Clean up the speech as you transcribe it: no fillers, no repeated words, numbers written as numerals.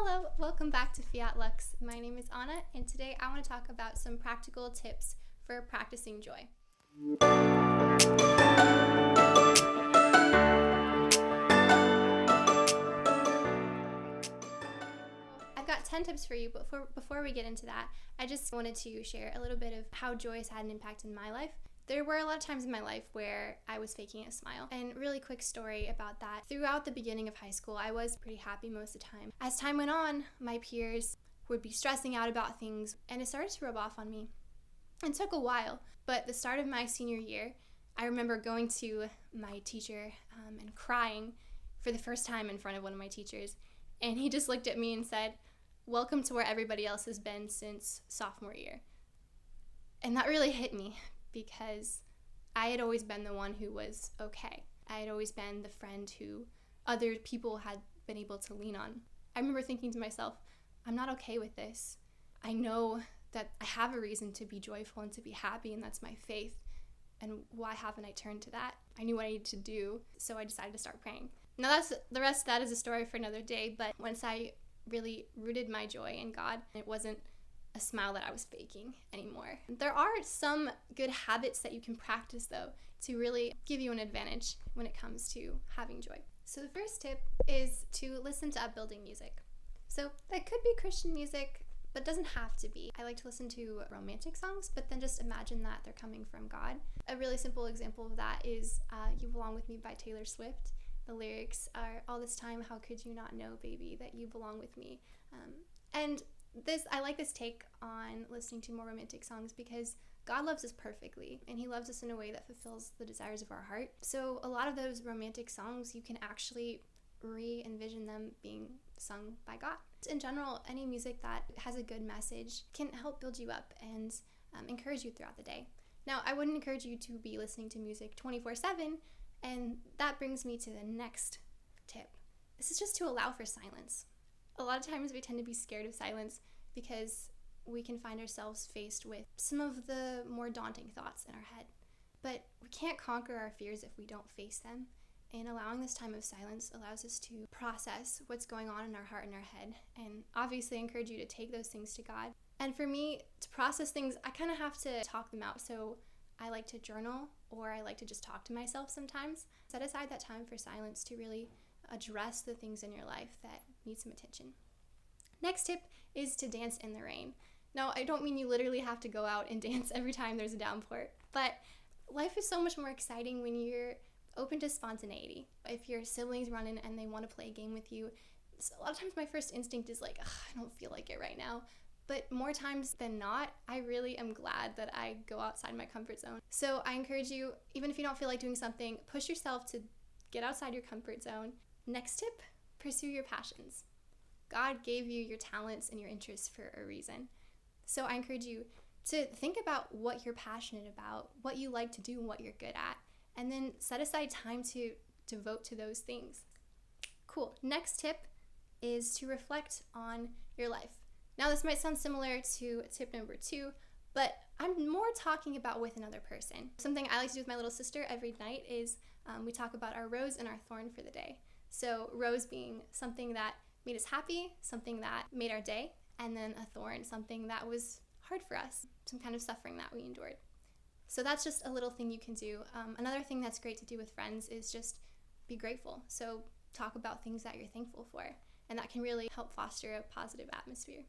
Hello, welcome back to Fiat Lux. My name is Anna, and today I want to talk about some practical tips for practicing joy. I've got 10 tips for you, but before we get into that, I just wanted to share a little bit of how joy has had an impact in my life. There were a lot of times in my life where I was faking a smile. And really quick story about that. Throughout the beginning of high school, I was pretty happy most of the time. As time went on, my peers would be stressing out about things, and it started to rub off on me. It took a while, but the start of my senior year, I remember going to my teacher and crying for the first time in front of one of my teachers. And he just looked at me and said, "Welcome to where everybody else has been since sophomore year." And that really hit me, because I had always been the one who was okay. I had always been the friend who other people had been able to lean on. I remember thinking to myself, I'm not okay with this. I know that I have a reason to be joyful and to be happy, and that's my faith. And why haven't I turned to that? I knew what I needed to do, so I decided to start praying. Now the rest of that is a story for another day, but once I really rooted my joy in God, it wasn't a smile that I was faking anymore. There are some good habits that you can practice, though, to really give you an advantage when it comes to having joy. So the first tip is to listen to upbuilding music. So that could be Christian music, but doesn't have to be. I like to listen to romantic songs, but then just imagine that they're coming from God. A really simple example of that is You Belong With Me by Taylor Swift. The lyrics are, "All this time, how could you not know, baby, that you belong with me?" I like this take on listening to more romantic songs because God loves us perfectly, and He loves us in a way that fulfills the desires of our heart. So a lot of those romantic songs, you can actually re-envision them being sung by God. In general, any music that has a good message can help build you up and encourage you throughout the day. Now, I wouldn't encourage you to be listening to music 24/7, and that brings me to the next tip. This is just to allow for silence. A lot of times we tend to be scared of silence because we can find ourselves faced with some of the more daunting thoughts in our head. But we can't conquer our fears if we don't face them. And allowing this time of silence allows us to process what's going on in our heart and our head. And obviously I encourage you to take those things to God. And for me, to process things, I kind of have to talk them out. So I like to journal, or I like to just talk to myself sometimes. Set aside that time for silence to really address the things in your life that need some attention. Next tip is to dance in the rain. Now, I don't mean you literally have to go out and dance every time there's a downpour, but life is so much more exciting when you're open to spontaneity. If your siblings run in and they want to play a game with you, a lot of times my first instinct is like, I don't feel like it right now. But more times than not, I really am glad that I go outside my comfort zone. So I encourage you, even if you don't feel like doing something, push yourself to get outside your comfort zone. Next tip, pursue your passions. God gave you your talents and your interests for a reason. So I encourage you to think about what you're passionate about, what you like to do, and what you're good at, and then set aside time to devote to those things. Cool. Next tip is to reflect on your life. Now, this might sound similar to tip number 2, but I'm more talking about with another person. Something I like to do with my little sister every night is we talk about our rose and our thorn for the day. So rose being something that made us happy, something that made our day, and then a thorn, something that was hard for us, some kind of suffering that we endured. So that's just a little thing you can do. Another thing that's great to do with friends is just be grateful. So talk about things that you're thankful for, and that can really help foster a positive atmosphere.